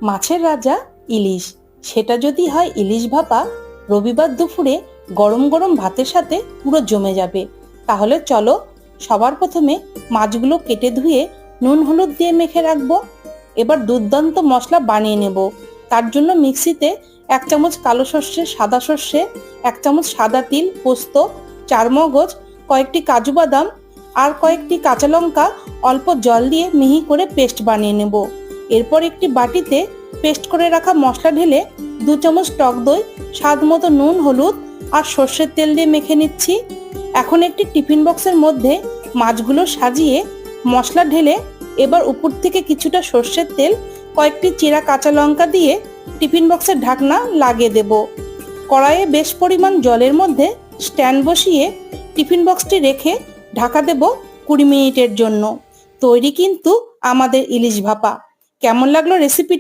মাছের রাজা ইলিশ, সেটা যদি হয় ইলিশ ভাপা, রবিবার দুপুরে গরম গরম ভাতের সাথে পুরো জমে যাবে। তাহলে চলো, সবার প্রথমে মাছগুলো কেটে ধুয়ে নুন হলুদ দিয়ে মেখে রাখবো। এবার দুর্দান্ত মশলা বানিয়ে নেব। তার জন্য মিক্সিতে 1 চামচ কালো সর্ষে, সাদা সর্ষে, 1 চামচ সাদা তিল, পোস্ত, 4 মগজ, কয়েকটি কাজু বাদাম আর কয়েকটি কাঁচা লঙ্কা অল্প জল দিয়ে মিহি করে পেস্ট বানিয়ে নেব। এরপর একটি বাটিতে পেস্ট করে রাখা মশলা ঢেলে 2 চামচ টক দই, স্বাদ মতো নুন হলুদ আর সর্ষের তেল দিয়ে মেখে নিচ্ছি। এখন একটি টিফিন বক্সের মধ্যে মাছগুলো সাজিয়ে মশলা ঢেলে এবার উপর থেকে কিছুটা সর্ষের তেল, কয়েকটি চেরা কাঁচা লঙ্কা দিয়ে টিফিন বক্সের ঢাকনা লাগিয়ে দেব। কড়াইয়ে বেশ পরিমাণ জলের মধ্যে স্ট্যান্ড বসিয়ে টিফিন বক্সটি রেখে ঢাকা দেব 20 মিনিটের জন্য। তৈরি কিন্তু আমাদের ইলিশ ভাপা। কেমন লাগলো রেসিপি?